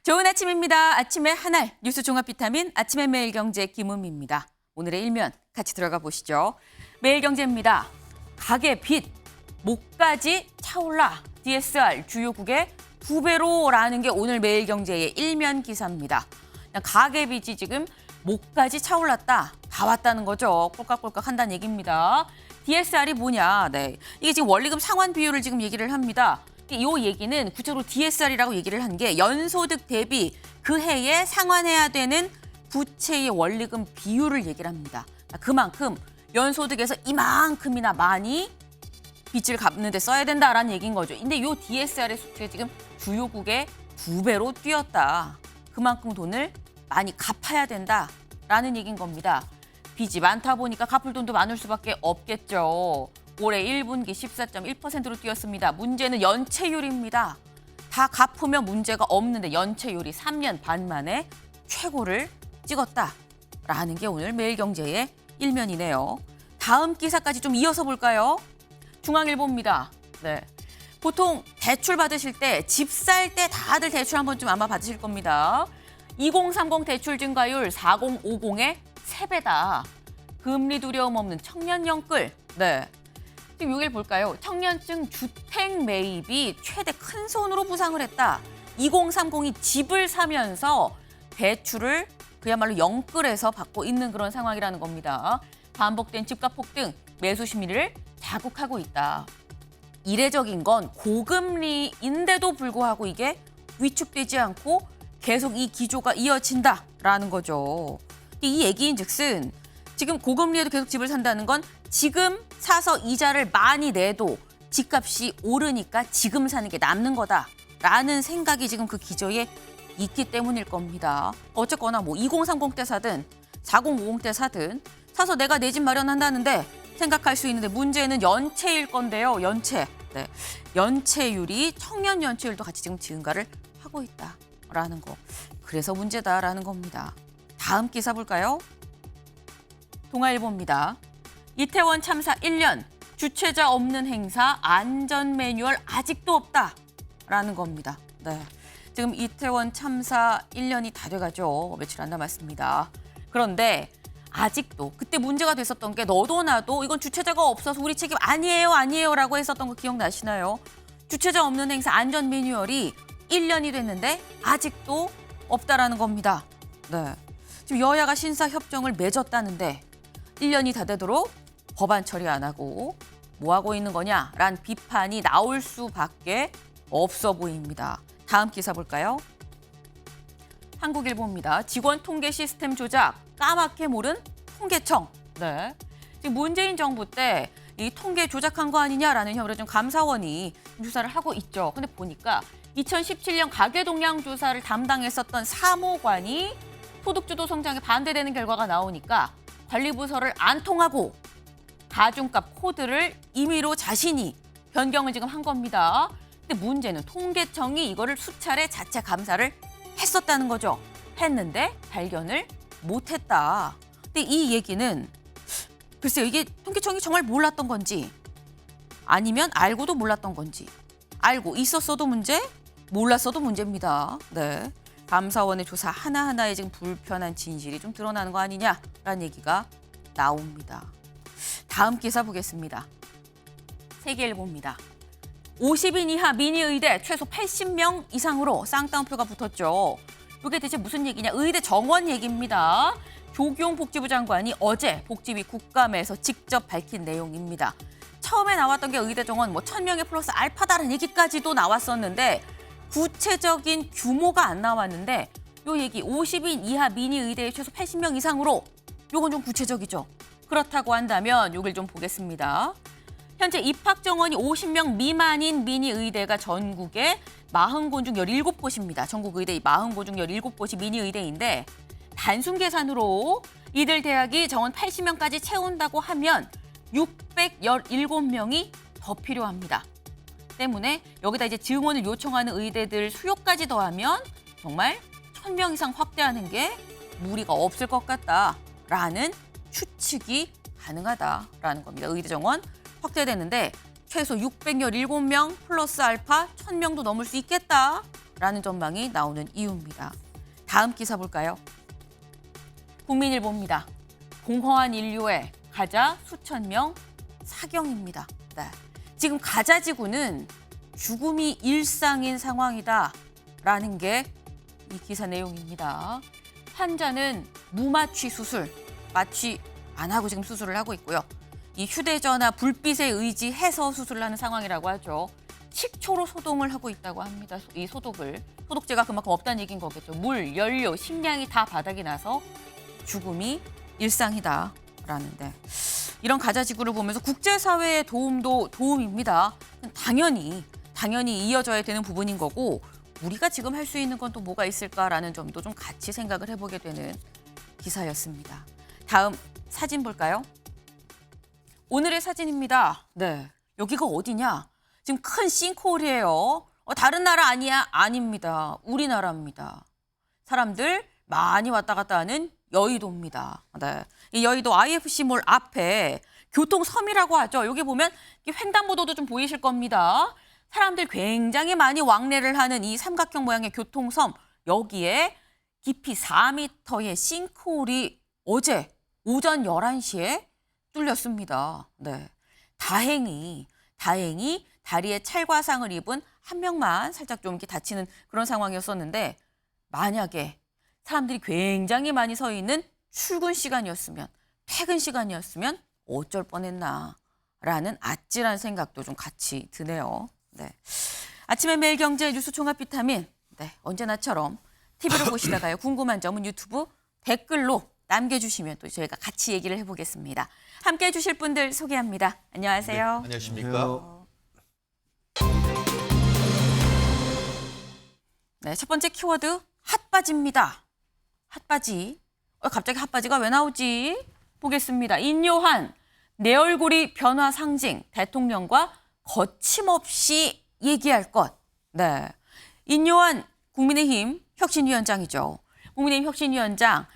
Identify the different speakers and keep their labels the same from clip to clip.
Speaker 1: 좋은 아침입니다. 아침의 하나 뉴스 종합 비타민 아침의 매일경제 김은미입니다. 오늘의 일면 같이 들어가 보시죠. 매일경제입니다. 가계 빚 목까지 차올라 DSR 주요국의 2배로라는 게 오늘 매일경제의 일면 기사입니다. 가계 빚이 지금 목까지 차올랐다. 다 왔다는 거죠. 꼴깍꼴깍 한다는 얘기입니다. DSR이 뭐냐? 네, 이게 지금 원리금 상환 비율을 지금 얘기를 합니다. 이 얘기는 구체적으로 DSR이라고 얘기를 한 게 연소득 대비 그 해에 상환해야 되는 부채의 원리금 비율을 얘기를 합니다. 그만큼 연소득에서 이만큼이나 많이 빚을 갚는 데 써야 된다라는 얘기인 거죠. 근데 이 DSR의 수치가 지금 주요국의 2배로 뛰었다. 그만큼 돈을 많이 갚아야 된다라는 얘기인 겁니다. 빚이 많다 보니까 갚을 돈도 많을 수밖에 없겠죠. 올해 1분기 14.1%로 뛰었습니다. 문제는 연체율입니다. 다 갚으면 문제가 없는데 연체율이 3년 반 만에 최고를 찍었다라는 게 오늘 매일경제의 일면이네요. 다음 기사까지 좀 이어서 볼까요? 중앙일보입니다. 네, 보통 대출 받으실 때, 집 살 때 다들 대출 한 번쯤 아마 받으실 겁니다. 2030 대출 증가율 4050의 3배다. 금리 두려움 없는 청년형 끌. 네. 지금 여기를 볼까요? 청년층 주택 매입이 최대 큰 손으로 부상을 했다. 2030이 집을 사면서 대출을 그야말로 영끌해서 받고 있는 그런 상황이라는 겁니다. 반복된 집값 폭등, 매수 심리를 자극하고 있다. 이례적인 건 고금리인데도 불구하고 이게 위축되지 않고 계속 이 기조가 이어진다라는 거죠. 이 얘기인즉슨 지금 고금리에도 계속 집을 산다는 건 지금 사서 이자를 많이 내도 집값이 오르니까 지금 사는 게 남는 거다라는 생각이 지금 그 기조에 있기 때문일 겁니다. 어쨌거나 뭐 2030 때 사든 4050 때 사든 사서 내가 내 집 마련한다는데 생각할 수 있는데 문제는 연체일 건데요. 연체. 네. 연체율이 청년 연체율도 같이 지금 증가를 하고 있다라는 거. 그래서 문제다라는 겁니다. 다음 기사 볼까요? 동아일보입니다. 이태원 참사 1년, 주최자 없는 행사 안전 매뉴얼 아직도 없다라는 겁니다. 네, 지금 이태원 참사 1년이 다 돼가죠. 며칠 안 남았습니다. 그런데 아직도 그때 문제가 됐었던 게 너도 나도 이건 주최자가 없어서 우리 책임 아니에요라고 했었던 거 기억나시나요? 주최자 없는 행사 안전 매뉴얼이 1년이 됐는데 아직도 없다라는 겁니다. 네, 지금 여야가 신사 협정을 맺었다는데 1년이 다 되도록 법안 처리 안 하고 뭐 하고 있는 거냐라는 비판이 나올 수밖에 없어 보입니다. 다음 기사 볼까요? 한국일보입니다. 직원 통계 시스템 조작 까맣게 모른 통계청. 네, 지금 문재인 정부 때 이 통계 조작한 거 아니냐라는 혐의로 좀 감사원이 조사를 하고 있죠. 근데 보니까 2017년 가계동량 조사를 담당했었던 사무관이 소득주도 성장에 반대되는 결과가 나오니까 관리부서를 안 통하고 가중값 코드를 임의로 자신이 변경을 지금 한 겁니다. 근데 문제는 통계청이 이거를 수차례 자체 감사를 했었다는 거죠. 했는데 발견을 못했다. 근데 이 얘기는 글쎄요, 이게 통계청이 정말 몰랐던 건지 아니면 알고도 몰랐던 건지, 알고 있었어도 문제, 몰랐어도 문제입니다. 네, 감사원의 조사 하나하나에 지금 불편한 진실이 좀 드러나는 거 아니냐라는 얘기가 나옵니다. 다음 기사 보겠습니다. 세계일보입니다. 50인 이하 미니의대 최소 80명 이상으로 쌍따옴표가 붙었죠. 이게 대체 무슨 얘기냐? 의대 정원 얘기입니다. 조기용 복지부 장관이 어제 복지위 국감에서 직접 밝힌 내용입니다. 처음에 나왔던 게 의대 정원 1,000명에 플러스 알파다라는 얘기까지도 나왔었는데 구체적인 규모가 안 나왔는데 요 얘기 50인 이하 미니 의대에 최소 80명 이상으로 요건 좀 구체적이죠. 그렇다고 한다면 요걸 좀 보겠습니다. 현재 입학 정원이 50명 미만인 미니 의대가 전국에 40곳 중 17곳입니다. 전국 의대 40곳 중 17곳이 미니 의대인데 단순 계산으로 이들 대학이 정원 80명까지 채운다고 하면 617명이 더 필요합니다. 때문에 여기다 이제 증원을 요청하는 의대들 수요까지 더하면 정말 1,000명 이상 확대하는 게 무리가 없을 것 같다라는 추측이 가능하다라는 겁니다. 의대 정원 확대되는데 최소 617명 플러스 알파 1,000명도 넘을 수 있겠다. 라는 전망이 나오는 이유입니다. 다음 기사 볼까요? 국민일보입니다. 공허한 인류에 가자 수천 명 사경입니다. 네. 지금 가자 지구는 죽음이 일상인 상황이다라는 게 이 기사 내용입니다. 환자는 무마취 수술, 마취 안 하고 지금 수술을 하고 있고요. 이 휴대전화 불빛에 의지해서 수술을 하는 상황이라고 하죠. 식초로 소독을 하고 있다고 합니다. 이 소독제가 그만큼 없다는 얘기인 거겠죠. 물, 연료, 식량이 다 바닥이 나서 죽음이 일상이다라는데 이런 가자지구를 보면서 국제사회의 도움도 도움입니다. 당연히 이어져야 되는 부분인 거고 우리가 지금 할 수 있는 건 또 뭐가 있을까라는 점도 좀 같이 생각을 해보게 되는 기사였습니다. 다음 사진 볼까요? 오늘의 사진입니다. 네, 여기가 어디냐? 지금 큰 싱크홀이에요. 다른 나라 아니야? 아닙니다. 우리나라입니다. 사람들 많이 왔다 갔다 하는 여의도입니다. 네, 이 여의도 IFC몰 앞에 교통섬이라고 하죠. 여기 보면 횡단보도도 좀 보이실 겁니다. 사람들 굉장히 많이 왕래를 하는 이 삼각형 모양의 교통섬, 여기에 깊이 4m의 싱크홀이 어제 오전 11시에 뚫렸습니다. 네, 다행히 다리에 찰과상을 입은 한 명만 살짝 좀 이렇게 다치는 그런 상황이었었는데 만약에 사람들이 굉장히 많이 서 있는 출근 시간이었으면, 퇴근 시간이었으면 어쩔 뻔했나라는 아찔한 생각도 좀 같이 드네요. 네. 아침에 매일경제 뉴스 종합 비타민. 네, 언제나처럼 TV를 보시다가요. 궁금한 점은 유튜브 댓글로 남겨주시면 또 저희가 같이 얘기를 해보겠습니다. 함께해 주실 분들 소개합니다. 안녕하세요.
Speaker 2: 네, 안녕하십니까?
Speaker 1: 네, 첫 번째 키워드 핫바지입니다. 핫바지. 갑자기 핫바지가 왜 나오지? 보겠습니다. 인요한 내 얼굴이 변화 상징 대통령과 거침없이 얘기할 것. 네, 인요한 국민의힘 혁신위원장이죠. 국민의힘 혁신위원장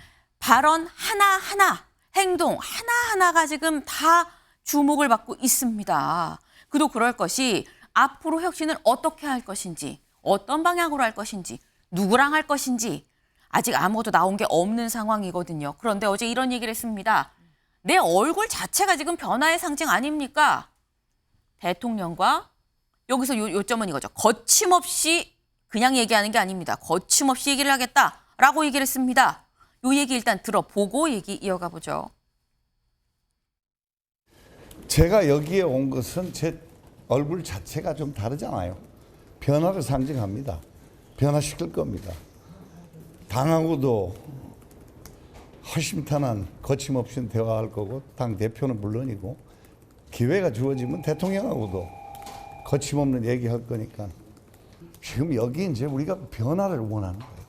Speaker 1: 발언 하나하나, 행동 하나하나가 지금 다 주목을 받고 있습니다. 그도 그럴 것이 앞으로 혁신을 어떻게 할 것인지, 어떤 방향으로 할 것인지, 누구랑 할 것인지 아직 아무것도 나온 게 없는 상황이거든요. 그런데 어제 이런 얘기를 했습니다. 내 얼굴 자체가 지금 변화의 상징 아닙니까? 대통령과 여기서 요점은 이거죠. 거침없이 그냥 얘기하는 게 아닙니다. 거침없이 얘기를 하겠다라고 얘기를 했습니다. 요 얘기 일단 들어보고 얘기 이어가 보죠.
Speaker 3: 제가 여기에 온 것은 제 얼굴 자체가 좀 다르잖아요. 변화를 상징합니다. 변화시킬 겁니다. 당하고도 허심탄회한 거침없이 대화할 거고 당 대표는 물론이고 기회가 주어지면 대통령하고도 거침없는 얘기할 거니까 지금 여기 이제 우리가 변화를 원하는 거예요.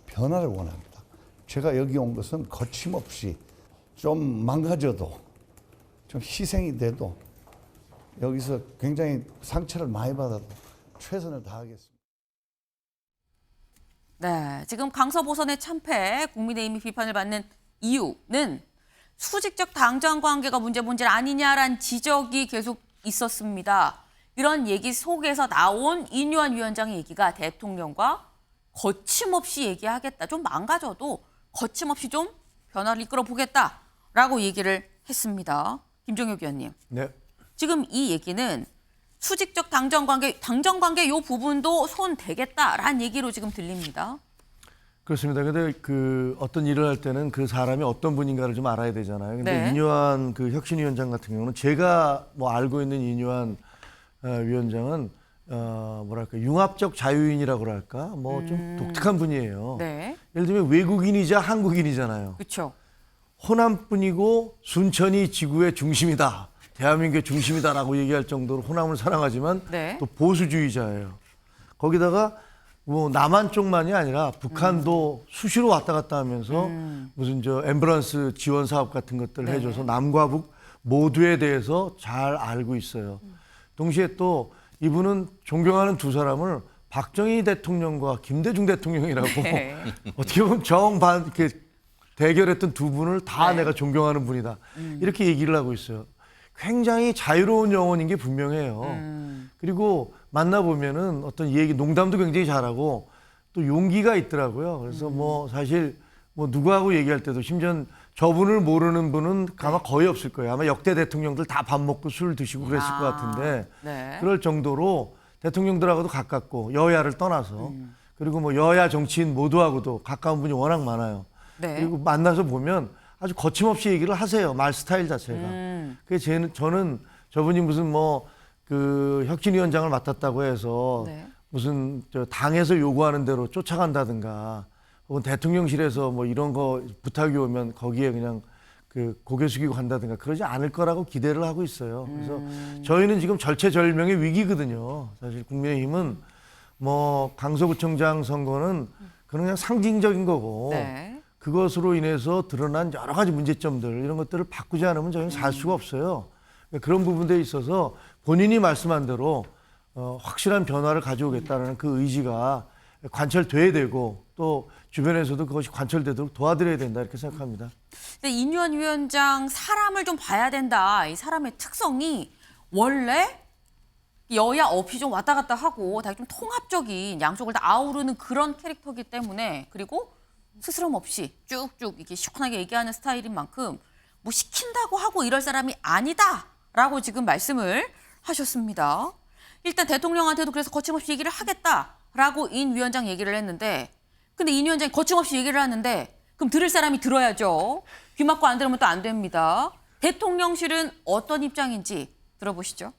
Speaker 3: 변화를 원합니다. 제가 여기 온 것은 거침없이 좀 망가져도 좀 희생이 돼도 여기서 굉장히 상처를 많이 받아도 최선을 다하겠습니다.
Speaker 1: 네, 지금 강서보선의 참패 국민의힘이 비판을 받는 이유는 수직적 당정 관계가 문제 아니냐라는 지적이 계속 있었습니다. 이런 얘기 속에서 나온 인요한 위원장의 얘기가 대통령과 거침없이 얘기하겠다. 좀 망가져도 거침없이 좀 변화를 이끌어 보겠다라고 얘기를 했습니다. 김종혁 의원님.
Speaker 2: 네.
Speaker 1: 지금 이 얘기는 수직적 당정관계 이 부분도 손 대겠다라는 얘기로 지금 들립니다.
Speaker 4: 그렇습니다. 근데 그 어떤 일을 할 때는 그 사람이 어떤 분인가를 좀 알아야 되잖아요. 근데
Speaker 1: 네.
Speaker 4: 인요한 그 혁신위원장 같은 경우는 제가 뭐 알고 있는 인요한 위원장은 뭐랄까 융합적 자유인이라고 그럴까 뭐 좀 독특한 분이에요.
Speaker 1: 네,
Speaker 4: 예를 들면 외국인이자 한국인이잖아요.
Speaker 1: 그렇죠.
Speaker 4: 호남뿐이고 순천이 지구의 중심이다. 대한민국의 중심이다라고 얘기할 정도로 호남을 사랑하지만
Speaker 1: 네.
Speaker 4: 또 보수주의자예요. 거기다가 뭐 남한 쪽만이 아니라 북한도 수시로 왔다 갔다 하면서 무슨 저 앰뷸런스 지원 사업 같은 것들을 해줘서 남과 북 모두에 대해서 잘 알고 있어요. 동시에 또 이분은 존경하는 두 사람을 박정희 대통령과 김대중 대통령이라고
Speaker 1: 네.
Speaker 4: 어떻게 보면 정반 이렇게 대결했던 두 분을 다
Speaker 1: 네.
Speaker 4: 내가 존경하는 분이다. 이렇게 얘기를 하고 있어요. 굉장히 자유로운 영혼인 게 분명해요. 그리고 만나보면은 어떤 얘기, 농담도 굉장히 잘하고 또 용기가 있더라고요. 그래서 뭐 사실 뭐 누구하고 얘기할 때도 심지어 저분을 모르는 분은 아마 거의 없을 거예요. 아마 역대 대통령들 다 밥 먹고 술 드시고 그랬을 것 같은데
Speaker 1: 네.
Speaker 4: 그럴 정도로 대통령들하고도 가깝고 여야를 떠나서 그리고 뭐 여야 정치인 모두하고도 가까운 분이 워낙 많아요.
Speaker 1: 네.
Speaker 4: 그리고 만나서 보면 아주 거침없이 얘기를 하세요. 말 스타일 자체가. 그래서 저는 저분이 무슨 뭐 그 혁신위원장을 맡았다고 해서
Speaker 1: 네.
Speaker 4: 무슨 저 당에서 요구하는 대로 쫓아간다든가 혹은 대통령실에서 뭐 이런 거 부탁이 오면 거기에 그냥 그 고개 숙이고 간다든가 그러지 않을 거라고 기대를 하고 있어요. 그래서 저희는 지금 절체절명의 위기거든요. 사실 국민의힘은 뭐 강서구청장 선거는 그냥 상징적인 거고
Speaker 1: 네.
Speaker 4: 그것으로 인해서 드러난 여러 가지 문제점들 이런 것들을 바꾸지 않으면 저희는 살 수가 없어요. 그러니까 그런 부분들에 있어서 본인이 말씀한 대로 확실한 변화를 가져오겠다는 그 의지가 관철돼야 되고 또 주변에서도 그것이 관철되도록 도와드려야 된다 이렇게 생각합니다.
Speaker 1: 근데 인유한 위원장 사람을 좀 봐야 된다. 이 사람의 특성이 원래 여야 없이 좀 왔다 갔다 하고 다 좀 통합적인 양쪽을 다 아우르는 그런 캐릭터이기 때문에 그리고 스스럼 없이 쭉쭉 이렇게 시원하게 얘기하는 스타일인 만큼 뭐 시킨다고 하고 이럴 사람이 아니다라고 지금 말씀을 하셨습니다. 일단 대통령한테도 그래서 거침없이 얘기를 하겠다라고 인 위원장 얘기를 했는데 근데 인 위원장이 거침없이 얘기를 하는데 그럼 들을 사람이 들어야죠. 귀 막고 안 들으면 또 안 됩니다. 대통령실은 어떤 입장인지 들어보시죠.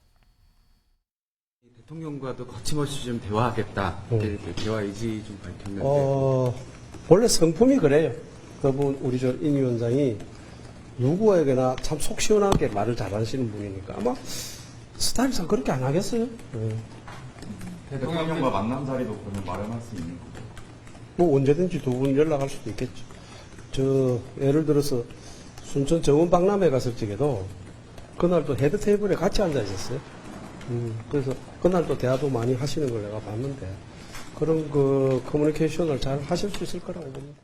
Speaker 2: 대통령과도 거침없이 좀 대화하겠다. 이렇게 대화 의지 좀 밝혔는데.
Speaker 5: 원래 성품이 그래요. 그분 우리 저 인 위원장이 누구에게나 참 속 시원하게 말을 잘하시는 분이니까 아마 스타일상 그렇게 안 하겠어요.
Speaker 6: 대통령과 만남 자리도 그러면 마련할 수 있는 거죠.
Speaker 5: 뭐 언제든지 두 분 연락할 수도 있겠죠. 저 예를 들어서 순천 정원 박람회 갔을 적에도 그날도 헤드 테이블에 같이 앉아 있었어요. 그래서 그날도 대화도 많이 하시는 걸 내가 봤는데 그런 그 커뮤니케이션을 잘 하실 수 있을 거라고 봅니다.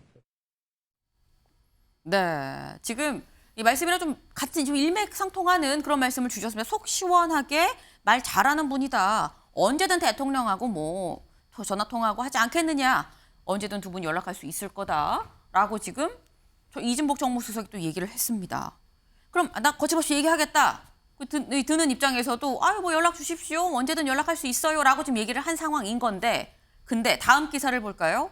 Speaker 1: 네, 지금 이 말씀이랑 좀 같은 좀 일맥상통하는 그런 말씀을 주셨습니다. 속 시원하게 말 잘하는 분이다. 언제든 대통령하고 뭐 전화 통화하고 하지 않겠느냐. 언제든 두 분 연락할 수 있을 거다라고 지금 저 이진복 정무수석이 또 얘기를 했습니다. 그럼 나 거침없이 얘기하겠다. 드는 입장에서도 아유 뭐 연락 주십시오. 언제든 연락할 수 있어요라고 지금 얘기를 한 상황인 건데 근데 다음 기사를 볼까요?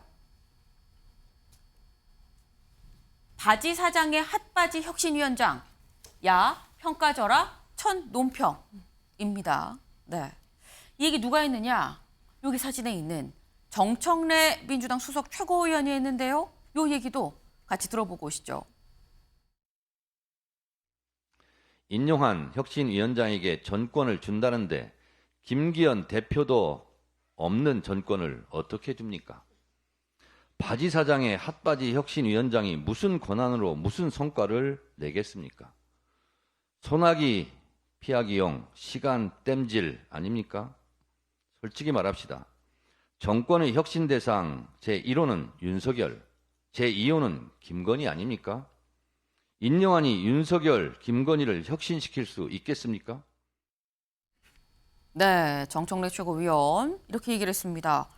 Speaker 1: 바지 사장의 핫바지 혁신위원장 야 평가져라 천 논평입니다. 네, 이 얘기 누가 했느냐? 여기 사진에 있는 정청래 민주당 수석 최고위원이 했는데요. 이 얘기도 같이 들어보고 오시죠.
Speaker 7: 인용한 혁신위원장에게 전권을 준다는데 김기현 대표도 없는 전권을 어떻게 줍니까? 바지 사장의 핫바지 혁신위원장이 무슨 권한으로 무슨 성과를 내겠습니까? 소나기 피하기용 시간 땜질 아닙니까? 솔직히 말합시다. 정권의 혁신 대상 제1호는 윤석열, 제2호는 김건희 아닙니까? 인용한이 윤석열, 김건희를 혁신시킬 수 있겠습니까?
Speaker 1: 네, 정청래 최고위원 이렇게 얘기를 했습니다.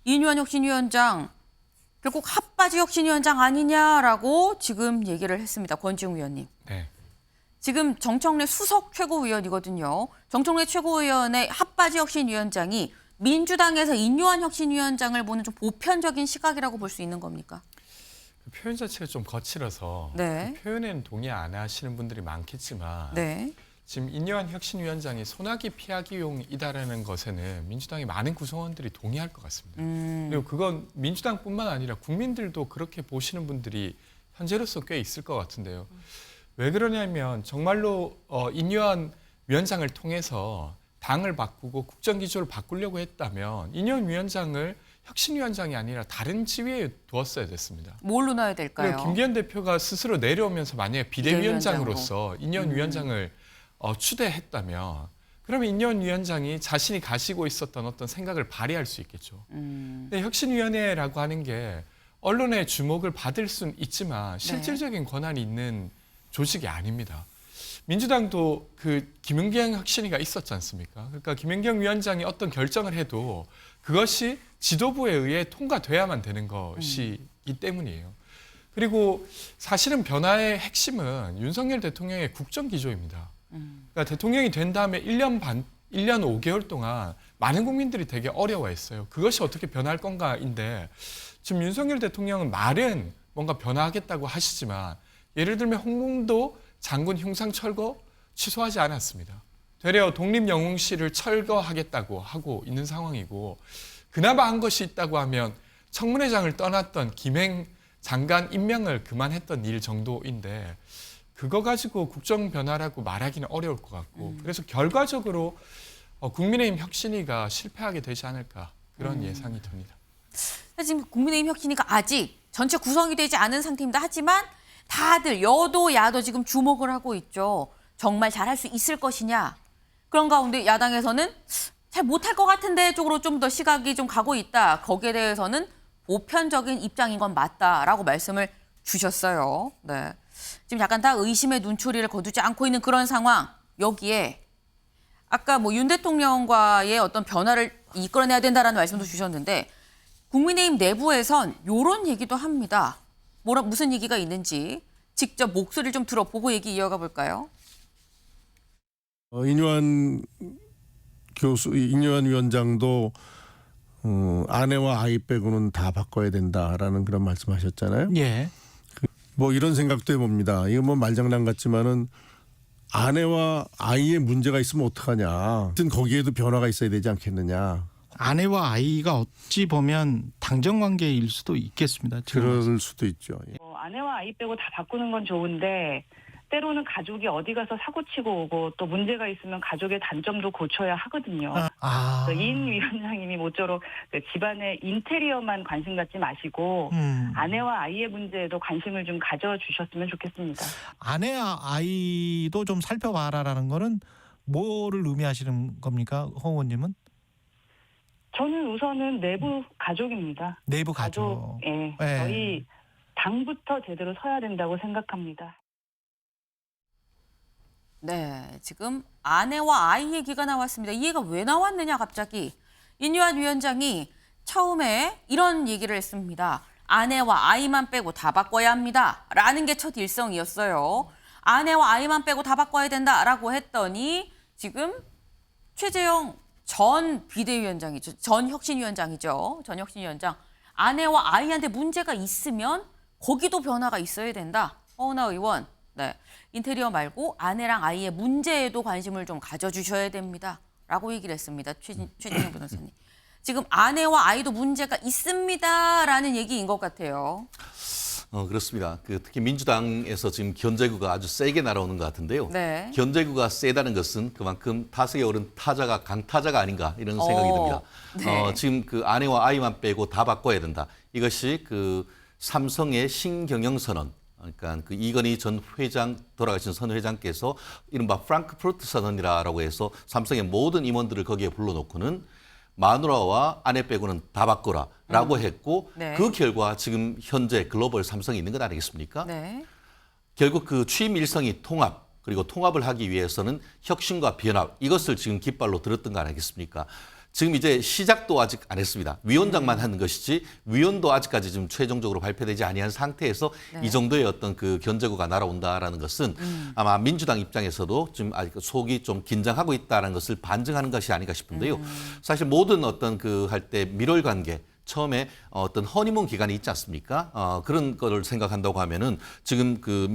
Speaker 1: 인유한 혁신위원장 결국 핫바지 혁신위원장 아니냐라고 지금 얘기를 했습니다. 권지웅 위원님.
Speaker 8: 네.
Speaker 1: 지금 정청래 수석 최고위원이거든요. 정청래 최고위원의 핫바지 혁신위원장이 민주당에서 인유한 혁신위원장을 보는 좀 보편적인 시각이라고 볼 수 있는 겁니까?
Speaker 8: 그 표현 자체가 좀 거칠어서
Speaker 1: 네.
Speaker 8: 그 표현에는 동의 안 하시는 분들이 많겠지만
Speaker 1: 네.
Speaker 8: 지금 인유한 혁신위원장이 소나기 피하기용이다라는 것에는 민주당의 많은 구성원들이 동의할 것 같습니다. 그리고 그건 민주당뿐만 아니라 국민들도 그렇게 보시는 분들이 현재로서 꽤 있을 것 같은데요. 왜 그러냐면 정말로 인유한 위원장을 통해서 당을 바꾸고 국정기조를 바꾸려고 했다면 인유한 위원장을 혁신위원장이 아니라 다른 지위에 두었어야 됐습니다.
Speaker 1: 뭘로 놔야 될까요?
Speaker 8: 그리고 김기현 대표가 스스로 내려오면서 만약에 비대위원장으로서 인유한 위원장을 추대했다면 그러면 인유한 위원장이 자신이 가지고 있었던 어떤 생각을 발휘할 수 있겠죠. 근데 혁신위원회라고 하는 게 언론의 주목을 받을 수는 있지만 실질적인 권한이 있는 조직이 아닙니다. 민주당도 그 김은경 혁신위가 있었지 않습니까? 그러니까 김은경 위원장이 어떤 결정을 해도 그것이 지도부에 의해 통과돼야만 되는 것이기 때문이에요. 그리고 사실은 변화의 핵심은 윤석열 대통령의 국정기조입니다. 그러니까 대통령이 된 다음에 1년 5개월 동안 많은 국민들이 되게 어려워했어요. 그것이 어떻게 변할 건가인데 지금 윤석열 대통령은 말은 뭔가 변화하겠다고 하시지만 예를 들면 홍문도 장군 흉상 철거 취소하지 않았습니다. 되려 독립영웅실을 철거하겠다고 하고 있는 상황이고 그나마 한 것이 있다고 하면 청문회장을 떠났던 김행 장관 임명을 그만했던 일 정도인데 그거 가지고 국정 변화라고 말하기는 어려울 것 같고 그래서 결과적으로 국민의힘 혁신위가 실패하게 되지 않을까 그런 예상이 듭니다.
Speaker 1: 지금 국민의힘 혁신위가 아직 전체 구성이 되지 않은 상태입니다. 하지만 다들 여도 야도 지금 주목을 하고 있죠. 정말 잘할 수 있을 것이냐. 그런 가운데 야당에서는 잘 못할 것 같은데 쪽으로 좀 더 시각이 좀 가고 있다. 거기에 대해서는 보편적인 입장인 건 맞다라고 말씀을 주셨어요. 네. 지금 약간 다 의심의 눈초리를 거두지 않고 있는 그런 상황. 여기에 아까 뭐 윤 대통령과의 어떤 변화를 이끌어내야 된다라는 말씀도 주셨는데 국민의힘 내부에선 이런 얘기도 합니다. 무슨 얘기가 있는지 직접 목소리를 좀 들어보고 얘기 이어가 볼까요?
Speaker 9: 인요한 위원장도 아내와 아이 빼고는 다 바꿔야 된다라는 그런 말씀하셨잖아요.
Speaker 10: 예.
Speaker 9: 뭐 이런 생각도 해봅니다. 이거 뭐 말장난 같지만은 아내와 아이의 문제가 있으면 어떡하냐. 하여튼 거기에도 변화가 있어야 되지 않겠느냐.
Speaker 10: 아내와 아이가 어찌 보면 당정 관계일 수도 있겠습니다.
Speaker 9: 그럴 수도 있죠. 예.
Speaker 11: 아내와 아이 빼고 다 바꾸는 건 좋은데 때로는 가족이 어디 가서 사고치고 오고 또 문제가 있으면 가족의 단점도 고쳐야 하거든요. 인 위원장님이 모쪼록 그 집안의 인테리어만 관심 갖지 마시고 아내와 아이의 문제에도 관심을 좀 가져주셨으면 좋겠습니다.
Speaker 10: 아내와 아이도 좀 살펴봐라라는 거는 뭐를 의미하시는 겁니까? 홍 의원님은?
Speaker 11: 저는 우선은 내부 가족입니다.
Speaker 10: 내부 가족.
Speaker 11: 예. 저희 당부터 제대로 서야 된다고 생각합니다.
Speaker 1: 네, 지금 아내와 아이 얘기가 나왔습니다. 이 얘기가 왜 나왔느냐 갑자기. 인요한 위원장이 처음에 이런 얘기를 했습니다. 아내와 아이만 빼고 다 바꿔야 합니다. 라는 게 첫 일성이었어요. 아내와 아이만 빼고 다 바꿔야 된다라고 했더니 지금 최재형 전 비대위원장이죠. 전 혁신위원장이죠. 전 혁신위원장. 아내와 아이한테 문제가 있으면 거기도 변화가 있어야 된다. 허은하 의원. 네. 인테리어 말고 아내랑 아이의 문제에도 관심을 좀 가져주셔야 됩니다. 라고 얘기를 했습니다. 최진영 변호사님. 지금 아내와 아이도 문제가 있습니다라는 얘기인 것 같아요.
Speaker 12: 그렇습니다. 특히 민주당에서 지금 견제구가 아주 세게 날아오는 것 같은데요.
Speaker 1: 네.
Speaker 12: 견제구가 세다는 것은 그만큼 타석에 오른 타자가 강타자가 아닌가 이런 생각이 듭니다.
Speaker 1: 네.
Speaker 12: 지금 그 아내와 아이만 빼고 다 바꿔야 된다. 이것이 그 삼성의 신경영 선언. 그러니까 그 이건희 전 회장 돌아가신 선 회장께서 이른바 프랑크푸르트 선언이라고 해서 삼성의 모든 임원들을 거기에 불러놓고는 마누라와 아내 빼고는 다 바꿔라라고 했고
Speaker 1: 네.
Speaker 12: 그 결과 지금 현재 글로벌 삼성이 있는 것 아니겠습니까?
Speaker 1: 네.
Speaker 12: 결국 그 취임 일성이 통합 그리고 통합을 하기 위해서는 혁신과 변화 이것을 지금 깃발로 들었던 거 아니겠습니까? 지금 이제 시작도 아직 안 했습니다. 위원장만 하는 것이지 위원도 아직까지 지금 최종적으로 발표되지 아니한 상태에서
Speaker 1: 네.
Speaker 12: 이 정도의 어떤 그 견제구가 날아온다라는 것은 아마 민주당 입장에서도 지금 아직 속이 좀 긴장하고 있다는 것을 반증하는 것이 아닌가 싶은데요. 사실 모든 어떤 그 할 때 밀월 관계 처음에 어떤 허니문 기간이 있지 않습니까? 그런 거를 생각한다고 하면은 지금 그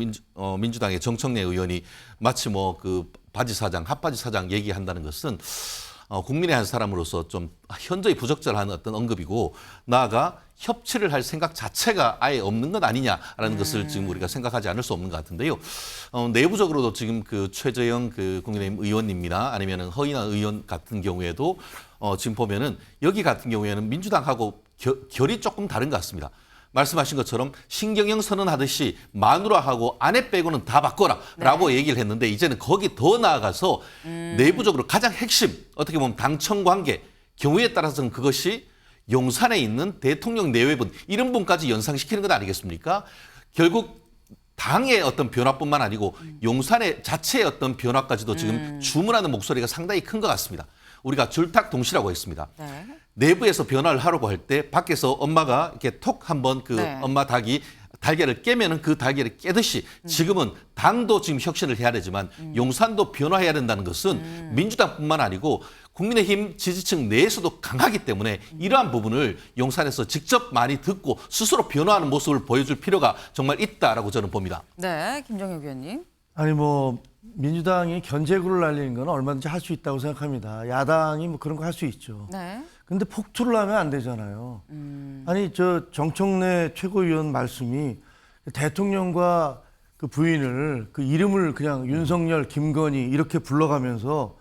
Speaker 12: 민주당의 정청래 의원이 마치 뭐 그 바지 사장, 핫바지 사장 얘기한다는 것은 국민의 한 사람으로서 좀 현저히 부적절한 어떤 언급이고 나아가 협치를 할 생각 자체가 아예 없는 것 아니냐라는 것을 지금 우리가 생각하지 않을 수 없는 것 같은데요. 내부적으로도 지금 그 최재형 그 국민의힘 의원님이나 아니면은 허인하 의원 같은 경우에도 지금 보면은 여기 같은 경우에는 민주당하고 결이 조금 다른 것 같습니다. 말씀하신 것처럼 신경영 선언하듯이 마누라하고 아내 빼고는 다 바꿔라라고 얘기를 했는데 이제는 거기 더 나아가서 내부적으로 가장 핵심 어떻게 보면 당청 관계 경우에 따라서는 그것이 용산에 있는 대통령 내외분 이런 분까지 연상시키는 것 아니겠습니까? 결국 당의 어떤 변화뿐만 아니고 용산의 자체의 어떤 변화까지도 지금 주문하는 목소리가 상당히 큰 것 같습니다. 우리가 줄탁동시라고 했습니다.
Speaker 1: 네.
Speaker 12: 내부에서 변화를 하려고 할 때 밖에서 엄마가 이렇게 톡 한번 그
Speaker 1: 네.
Speaker 12: 엄마 닭이 달걀을 깨면은 그 달걀을 깨듯이 지금은 당도 지금 혁신을 해야 되지만 용산도 변화해야 된다는 것은 민주당뿐만 아니고 국민의힘 지지층 내에서도 강하기 때문에 이러한 부분을 용산에서 직접 많이 듣고 스스로 변화하는 모습을 보여줄 필요가 정말 있다라고 저는 봅니다.
Speaker 1: 네, 김정혁 의원님.
Speaker 4: 아니 뭐 민주당이 견제구를 날리는 건 얼마든지 할 수 있다고 생각합니다. 야당이 뭐 그런 거 할 수 있죠.
Speaker 1: 네.
Speaker 4: 근데 폭투를 하면 안 되잖아요. 아니 저 정청래 최고위원 말씀이 대통령과 그 부인을 그 이름을 그냥 윤석열, 김건희 이렇게 불러가면서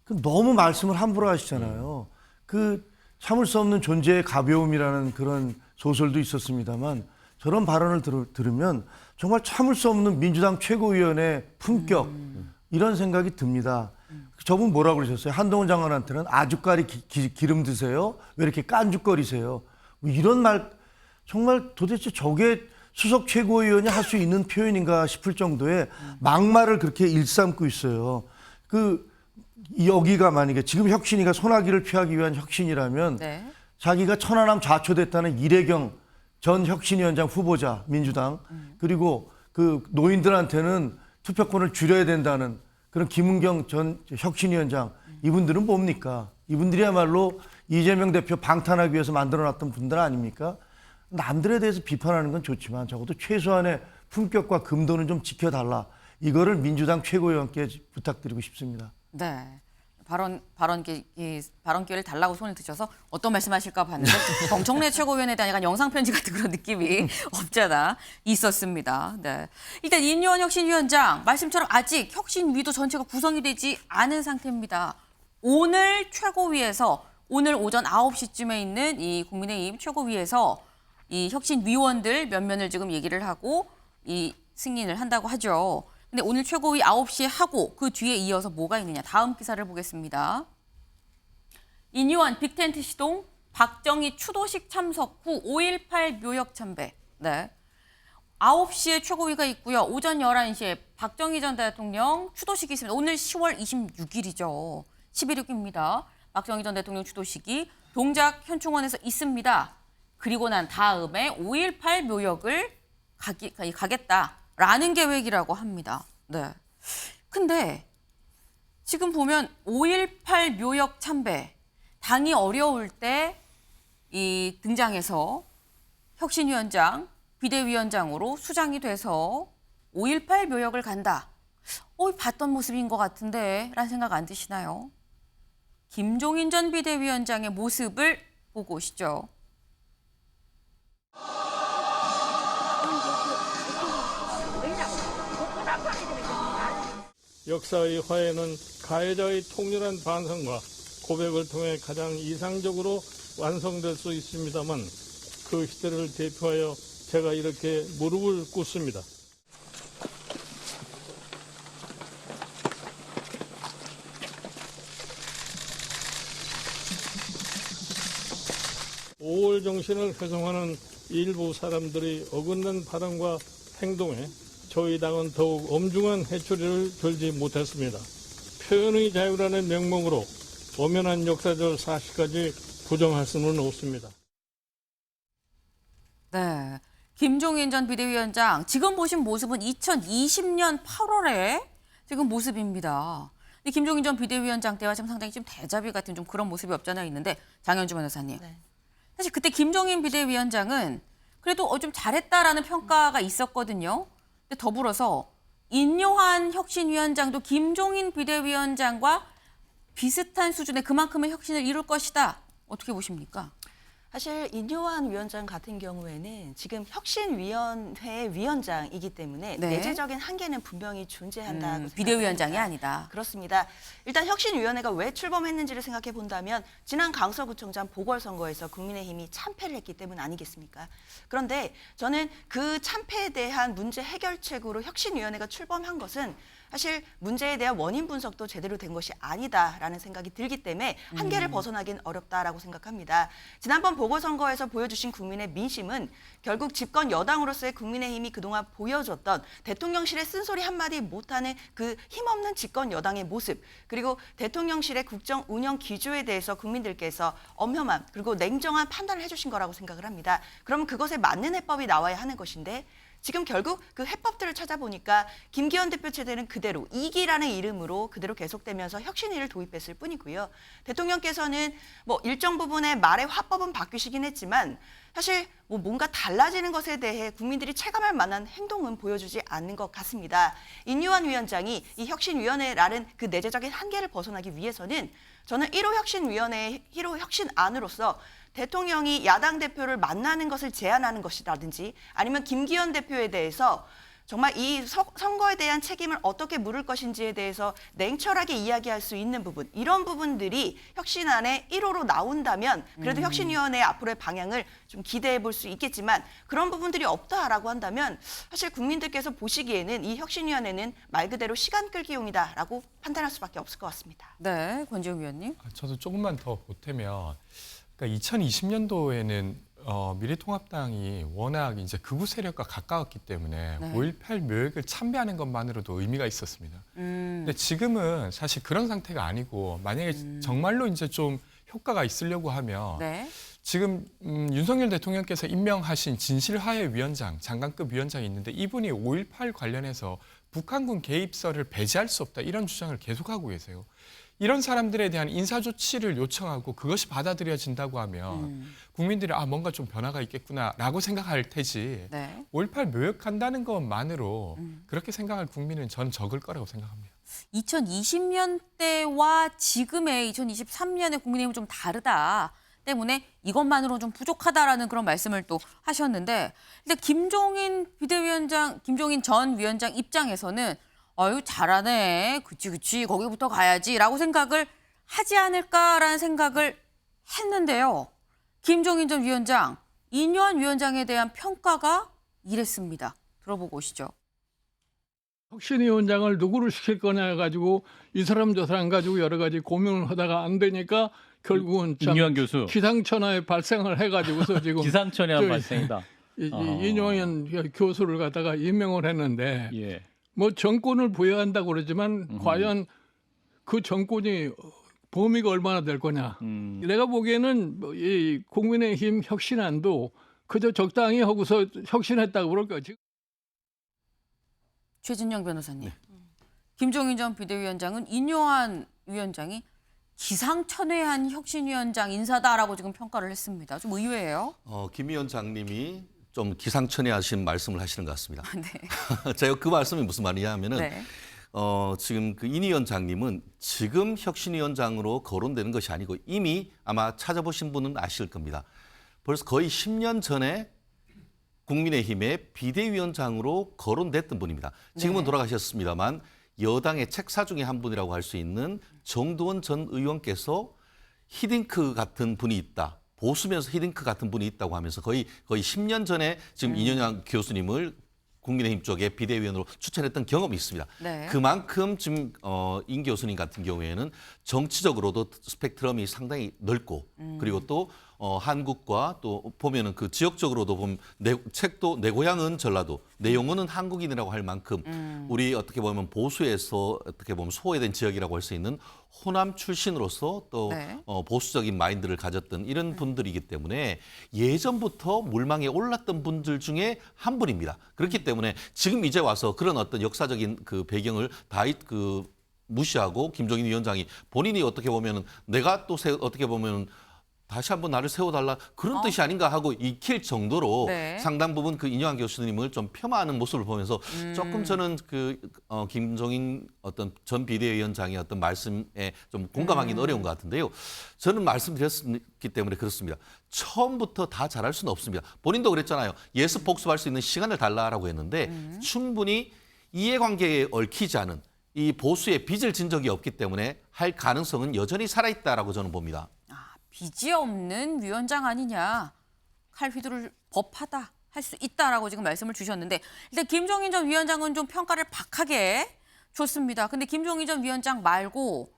Speaker 4: 그 너무 말씀을 함부로 하시잖아요. 그 참을 수 없는 존재의 가벼움이라는 그런 소설도 있었습니다만 저런 발언을 들으면 정말 참을 수 없는 민주당 최고위원의 품격 이런 생각이 듭니다. 저분 뭐라고 그러셨어요? 한동훈 장관한테는 아주까리 기름 드세요? 왜 이렇게 깐죽거리세요? 뭐 이런 말 정말 도대체 저게 수석 최고위원이 할 수 있는 표현인가 싶을 정도의 막말을 그렇게 일삼고 있어요. 그 여기가 만약에 지금 혁신이가 소나기를 피하기 위한 혁신이라면
Speaker 1: 네.
Speaker 4: 자기가 천하람 좌초됐다는 이래경 전 혁신위원장 후보자 민주당 그리고 그 노인들한테는 투표권을 줄여야 된다는 그런 김은경 전 혁신위원장 이분들은 뭡니까? 이분들이야말로 이재명 대표 방탄하기 위해서 만들어놨던 분들 아닙니까? 남들에 대해서 비판하는 건 좋지만 적어도 최소한의 품격과 금도는 좀 지켜달라. 이거를 민주당 최고위원께 부탁드리고 싶습니다.
Speaker 1: 네. 발언 기회를 달라고 손을 드셔서 어떤 말씀하실까 봤는데 정청래 최고위원에 대한 약간 영상 편지 같은 그런 느낌이 없잖아 있었습니다. 네. 일단 인요한 혁신위원장 말씀처럼 아직 혁신위도 전체가 구성이 되지 않은 상태입니다. 오늘 최고위에서 오늘 오전 9시쯤에 있는 이 국민의힘 최고위에서 이 혁신위원들 몇 면을 지금 얘기를 하고 이 승인을 한다고 하죠. 근데 오늘 최고위 9시에 하고 그 뒤에 이어서 뭐가 있느냐. 다음 기사를 보겠습니다. 인요한 빅텐트 시동, 박정희 추도식 참석 후 5.18 묘역 참배. 네. 9시에 최고위가 있고요. 오전 11시에 박정희 전 대통령 추도식이 있습니다. 오늘 10월 26일이죠. 11일입니다. 박정희 전 대통령 추도식이 동작 현충원에서 있습니다. 그리고 난 다음에 5.18 묘역을 가겠다라는 계획이라고 합니다. 네. 근데 지금 보면 5.18 묘역 참배, 당이 어려울 때 이 등장해서 혁신위원장, 비대위원장으로 수장이 돼서 5.18 묘역을 간다. 봤던 모습인 것 같은데 라는 생각 안 드시나요? 김종인 전 비대위원장의 모습을 보고 오시죠.
Speaker 13: 역사의 화해는 가해자의 통렬한 반성과 고백을 통해 가장 이상적으로 완성될 수 있습니다만 그 시대를 대표하여 제가 이렇게 무릎을 꿇습니다. (5월) 정신을 훼손하는 일부 사람들의 어긋난 발언과 행동에 저희 당은 더욱 엄중한 해초리를 들지 못했습니다. 표현의 자유라는 명목으로 엄연한 역사적 사실까지 부정할 수는 없습니다.
Speaker 1: 네, 김종인 전 비대위원장 지금 보신 모습은 2020년 8월에 지금 모습입니다. 근데 김종인 전 비대위원장 때와 지금 상당히 좀 대자비 같은 좀 그런 모습이 없잖아 있는데 장현주 변호사님. 네. 사실 그때 김종인 비대위원장은 그래도 좀 잘했다라는 평가가 있었거든요. 근데 더불어서 인요한 혁신위원장도 김종인 비대위원장과 비슷한 수준의 그만큼의 혁신을 이룰 것이다. 어떻게 보십니까?
Speaker 14: 사실 인요한 위원장 같은 경우에는 지금 혁신위원회 위원장이기 때문에
Speaker 1: 네.
Speaker 14: 내재적인 한계는 분명히 존재한다고
Speaker 1: 비대위원장이 아니다.
Speaker 14: 그렇습니다. 일단 혁신위원회가 왜 출범했는지를 생각해 본다면 지난 강서구청장 보궐선거에서 국민의힘이 참패를 했기 때문 아니겠습니까? 그런데 저는 그 참패에 대한 문제 해결책으로 혁신위원회가 출범한 것은 사실 문제에 대한 원인 분석도 제대로 된 것이 아니다라는 생각이 들기 때문에 한계를 벗어나긴 어렵다라고 생각합니다. 지난번 보궐선거에서 보여주신 국민의 민심은 결국 집권 여당으로서의 국민의힘이 그동안 보여줬던 대통령실의 쓴소리 한마디 못하는 그 힘없는 집권 여당의 모습, 그리고 대통령실의 국정 운영 기조에 대해서 국민들께서 엄험한 그리고 냉정한 판단을 해주신 거라고 생각을 합니다. 그러면 그것에 맞는 해법이 나와야 하는 것인데 지금 결국 그 해법들을 찾아보니까 김기현 대표 체제는 그대로 2기라는 이름으로 그대로 계속되면서 혁신위를 도입했을 뿐이고요. 대통령께서는 뭐 일정 부분의 말의 화법은 바뀌시긴 했지만 사실 뭐 뭔가 달라지는 것에 대해 국민들이 체감할 만한 행동은 보여주지 않는 것 같습니다. 인유한 위원장이 이 혁신위원회라는 그 내재적인 한계를 벗어나기 위해서는 저는 1호 혁신위원회의 1호 혁신안으로서 대통령이 야당 대표를 만나는 것을 제안하는 것이라든지 아니면 김기현 대표에 대해서 정말 이 선거에 대한 책임을 어떻게 물을 것인지에 대해서 냉철하게 이야기할 수 있는 부분, 이런 부분들이 혁신안에 1호로 나온다면 그래도 혁신위원회의 앞으로의 방향을 좀 기대해 볼 수 있겠지만 그런 부분들이 없다라고 한다면 사실 국민들께서 보시기에는 이 혁신위원회는 말 그대로 시간 끌기용이다라고 판단할 수밖에 없을 것 같습니다.
Speaker 1: 네, 권지웅 위원님.
Speaker 8: 저도 조금만 더 보태면 그러니까 2020년도에는 미래통합당이 워낙 이제 극우 세력과 가까웠기 때문에 5.18 묘역을 참배하는 것만으로도 의미가 있었습니다. 근데 지금은 사실 그런 상태가 아니고 만약에 정말로 이제 좀 효과가 있으려고 하면 지금 윤석열 대통령께서 임명하신 진실화해위원장, 장관급 위원장이 있는데 이분이 5.18 관련해서 북한군 개입설을 배제할 수 없다 이런 주장을 계속하고 계세요. 이런 사람들에 대한 인사조치를 요청하고 그것이 받아들여진다고 하면 국민들이 뭔가 좀 변화가 있겠구나라고 생각할 테지 5.18 묘역한다는 것만으로 그렇게 생각할 국민은 전 적을 거라고 생각합니다.
Speaker 1: 2020년대와 지금의 2023년의 국민의힘은 좀 다르다 때문에 이것만으로 좀 부족하다라는 그런 말씀을 또 하셨는데 근데 김종인 전 위원장 입장에서는 아유 잘하네. 그치 거기부터 가야지라고 생각을 하지 않을까라는 생각을 했는데요. 김종인 전 위원장, 인유한 위원장에 대한 평가가 이랬습니다. 들어보고 오시죠.
Speaker 13: 혁신위원장을 누구를 시킬 거냐 해가지고 이 사람 저 사람 가지고 여러 가지 고민을 하다가 안 되니까 결국은
Speaker 15: 인유한 교수
Speaker 13: 기상천외 발생을 해가지고서 지금
Speaker 15: 기상천외한 발생이다.
Speaker 13: 인유한 교수를 갖다가 임명을 했는데 뭐 정권을 부여한다고 그러지만 과연 그 정권이 범위가 얼마나 될 거냐. 내가 보기에는 이 국민의힘 혁신안도 그저 적당히 하고서 혁신했다고 그럴 거야.
Speaker 1: 최진영 변호사님. 김종인 전 비대위원장은 인유한 위원장이 기상천외한 혁신위원장 인사다라고 지금 평가를 했습니다. 좀 의외예요.
Speaker 12: 김 위원장님이 좀 기상천외하신 말씀을 하시는 것 같습니다.
Speaker 1: 네.
Speaker 12: 제가 그 말씀이 무슨 말이냐 하면은 지금 그 인 위원장님은 지금 혁신위원장으로 거론되는 것이 아니고 이미 아마 찾아보신 분은 아실 겁니다. 벌써 거의 10년 전에 국민의힘의 비대위원장으로 거론됐던 분입니다. 지금은 돌아가셨습니다만 여당의 책사 중에 한 분이라고 할 수 있는 정두원 전 의원께서 히딩크 같은 분이 있다. 보수면서 히딩크 같은 분이 있다고 하면서 거의 10년 전에 지금 이현양 교수님을 국민의힘 쪽에 비대위원으로 추천했던 경험이 있습니다. 그만큼 지금 인 교수님 같은 경우에는 정치적으로도 스펙트럼이 상당히 넓고 그리고 또 한국과 또 보면은 그 지역적으로도 보면 책도 내 고향은 전라도, 내 영혼은 한국인이라고 할 만큼 우리 어떻게 보면 보수에서 어떻게 보면 소외된 지역이라고 할 수 있는 호남 출신으로서 또 보수적인 마인드를 가졌던 이런 분들이기 때문에 예전부터 물망에 올랐던 분들 중에 한 분입니다. 그렇기 때문에 지금 이제 와서 그런 어떤 역사적인 그 배경을 다 무시하고 김종인 위원장이 본인이 어떻게 보면은 내가 또 어떻게 보면은 다시 한번 나를 세워달라 그런 뜻이 아닌가 하고 익힐 정도로 상당 부분 그 인유한 교수님을 좀 폄하하는 모습을 보면서 조금 저는 그 김종인 어떤 전 비대위원장의 어떤 말씀에 좀 공감하기는 어려운 것 같은데요. 저는 말씀드렸기 때문에 그렇습니다. 처음부터 다 잘할 수는 없습니다. 본인도 그랬잖아요. 예습 복습할 수 있는 시간을 달라라고 했는데 충분히 이해관계에 얽히지 않은 이 보수의 빚을 진 적이 없기 때문에 할 가능성은 여전히 살아있다라고 저는 봅니다.
Speaker 1: 빚이 없는 위원장 아니냐. 칼 휘두를 법하다. 할 수 있다라고 지금 말씀을 주셨는데 일단 김종인 전 위원장은 좀 평가를 박하게 좋습니다. 근데 김종인 전 위원장 말고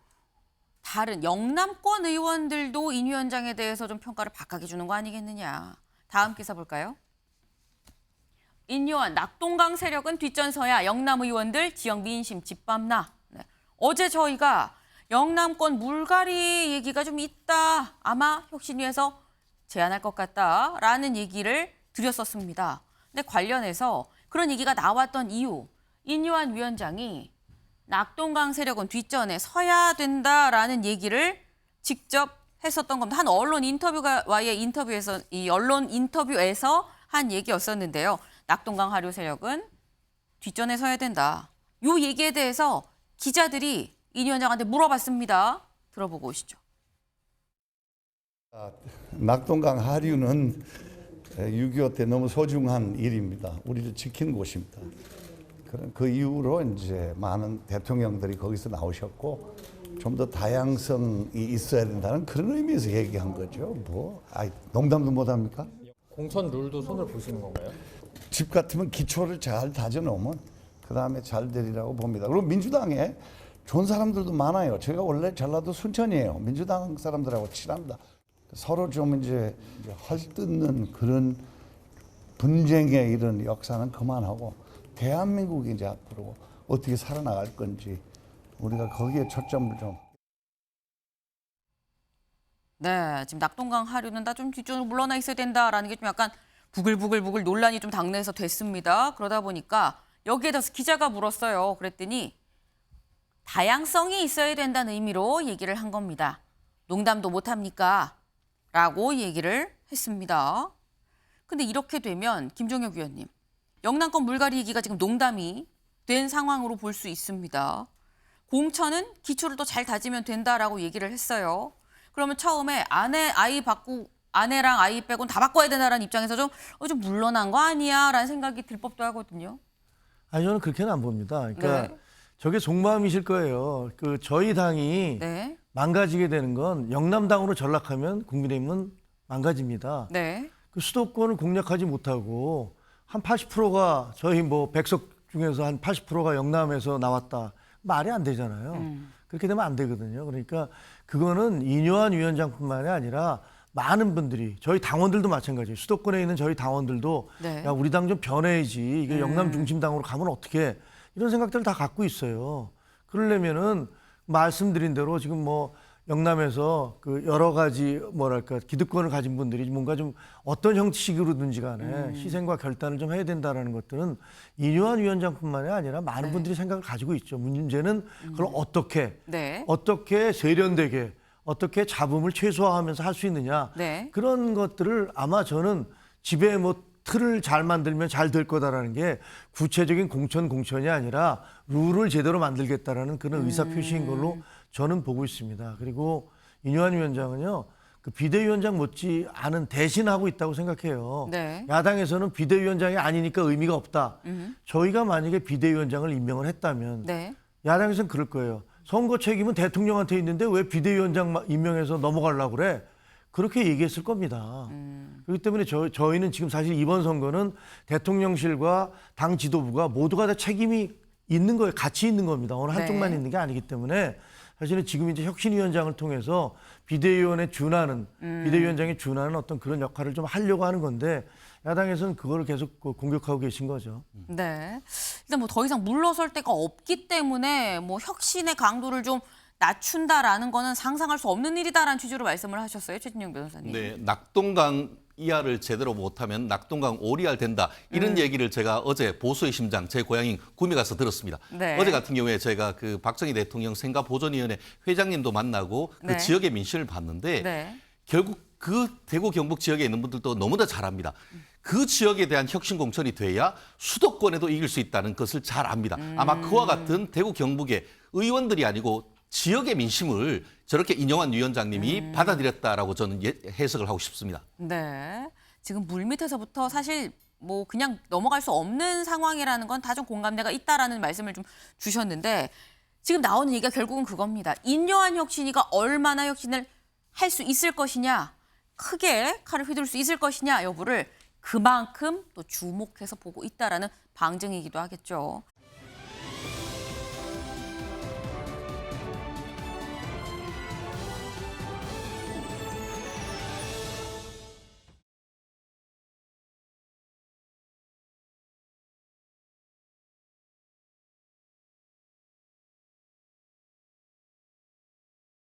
Speaker 1: 다른 영남권 의원들도 인 위원장에 대해서 좀 평가를 박하게 주는 거 아니겠느냐. 다음 기사 볼까요? 인요한 낙동강 세력은 뒷전서야 영남 의원들 지역 민심 짓밟나. 네. 어제 저희가 영남권 물갈이 얘기가 좀 있다. 아마 혁신위에서 제안할 것 같다라는 얘기를 드렸었습니다. 근데 관련해서 그런 얘기가 나왔던 이유, 인요한 위원장이 낙동강 세력은 뒷전에 서야 된다라는 얘기를 직접 했었던 겁니다. 한 언론 인터뷰와의 인터뷰에서 이 언론 인터뷰에서 한 얘기였었는데요. 낙동강 하류 세력은 뒷전에 서야 된다. 이 얘기에 대해서 기자들이 인 위원장한테 물어봤습니다. 들어보고 오시죠.
Speaker 3: 낙동강 하류는 6.25 때 너무 소중한 일입니다. 우리를 지킨 곳입니다. 그 이후로 이제 많은 대통령들이 거기서 나오셨고 좀 더 다양성이 있어야 된다는 그런 의미에서 얘기한 거죠. 농담도 못 합니까?
Speaker 15: 공천 룰도 손을 보시는 건가요?
Speaker 3: 집 같으면 기초를 잘 다져놓으면 그 다음에 잘 되리라고 봅니다. 그리고 민주당에 좋은 사람들도 많아요. 제가 원래 전라도 순천이에요. 민주당 사람들하고 친합니다. 서로 좀 이제 헐뜯는 그런 분쟁의 이런 역사는 그만하고 대한민국이 이제 앞으로 어떻게 살아나갈 건지 우리가 거기에 초점을 좀.
Speaker 1: 네, 지금 낙동강 하류는 다 좀 뒷전으로 물러나 있어야 된다라는 게 좀 약간 부글부글 논란이 좀 당내에서 됐습니다. 그러다 보니까 여기에 대해서 기자가 물었어요. 그랬더니 다양성이 있어야 된다는 의미로 얘기를 한 겁니다. 농담도 못 합니까? 라고 얘기를 했습니다. 근데 이렇게 되면 김종혁 위원님, 영남권 물갈이 얘기가 지금 농담이 된 상황으로 볼 수 있습니다. 공천은 기초를 더 잘 다지면 된다라고 얘기를 했어요. 그러면 처음에 아내랑 아이 빼고는 다 바꿔야 된다라는 입장에서 좀 물러난 거 아니야? 라는 생각이 들 법도 하거든요.
Speaker 4: 아니, 저는 그렇게는 안 봅니다. 그러니까
Speaker 1: 네.
Speaker 4: 저게 속마음이실 거예요. 저희 당이
Speaker 1: 네.
Speaker 4: 망가지게 되는 건 영남당으로 전락하면 국민의힘은 망가집니다.
Speaker 1: 네.
Speaker 4: 수도권을 공략하지 못하고 한 80%가 저희 100석 중에서 한 80%가 영남에서 나왔다. 말이 안 되잖아요. 그렇게 되면 안 되거든요. 그러니까 그거는 인요한 위원장뿐만이 아니라 많은 분들이 저희 당원들도 마찬가지예요. 수도권에 있는 저희 당원들도
Speaker 1: 네.
Speaker 4: 야, 우리 당 좀 변해야지. 이게 영남 중심당으로 가면 어떻게 이런 생각들을 다 갖고 있어요. 그러려면은 말씀드린 대로 지금 영남에서 여러 가지 기득권을 가진 분들이 뭔가 좀 어떤 형식으로든지 간에 희생과 결단을 좀 해야 된다라는 것들은 인요한 위원장뿐만이 아니라 많은 분들이 생각을 가지고 있죠. 문제는 그걸 어떻게 세련되게 어떻게 잡음을 최소화하면서 할 수 있느냐.
Speaker 1: 네.
Speaker 4: 그런 것들을 아마 저는 집에 틀을 잘 만들면 잘 될 거다라는 게 구체적인 공천이 아니라 룰을 제대로 만들겠다라는 그런 의사표시인 걸로 저는 보고 있습니다. 그리고 인요한 위원장은요, 비대위원장 못지 않은 대신하고 있다고 생각해요.
Speaker 1: 네.
Speaker 4: 야당에서는 비대위원장이 아니니까 의미가 없다. 저희가 만약에 비대위원장을 임명을 했다면
Speaker 1: 네.
Speaker 4: 야당에서는 그럴 거예요. 선거 책임은 대통령한테 있는데 왜 비대위원장 임명해서 넘어가려고 그래? 그렇게 얘기했을 겁니다. 그렇기 때문에 저희는 지금 사실 이번 선거는 대통령실과 당 지도부가 모두가 다 책임이 있는 거예요. 같이 있는 겁니다. 어느 한쪽만 있는 게 아니기 때문에 사실은 지금 이제 혁신위원장을 통해서 비대위원장에 준하는 어떤 그런 역할을 좀 하려고 하는 건데 야당에서는 그거를 계속 공격하고 계신 거죠.
Speaker 1: 네. 일단 더 이상 물러설 데가 없기 때문에 혁신의 강도를 좀 낮춘다라는 거는 상상할 수 없는 일이다라는 취지로 말씀을 하셨어요, 최진영 변호사님.
Speaker 12: 네, 낙동강 이하를 제대로 못하면 낙동강 오리알 된다. 이런 얘기를 제가 어제 보수의 심장, 제 고향인 구미 가서 들었습니다.
Speaker 1: 네.
Speaker 12: 어제 같은 경우에 제가 박정희 대통령 생가보존위원회 회장님도 만나고 그 지역의 민심을 봤는데 결국 그 대구 경북 지역에 있는 분들도 너무나 잘 압니다. 그 지역에 대한 혁신 공천이 돼야 수도권에도 이길 수 있다는 것을 잘 압니다. 아마 그와 같은 대구 경북의 의원들이 아니고 지역의 민심을 저렇게 인용한 위원장님이 받아들였다라고 저는 해석을 하고 싶습니다.
Speaker 1: 네. 지금 물밑에서부터 사실 그냥 넘어갈 수 없는 상황이라는 건 다 좀 공감대가 있다라는 말씀을 좀 주셨는데 지금 나오는 얘기가 결국은 그겁니다. 인요한 혁신위가 얼마나 혁신을 할 수 있을 것이냐, 크게 칼을 휘둘 수 있을 것이냐 여부를 그만큼 또 주목해서 보고 있다라는 방증이기도 하겠죠.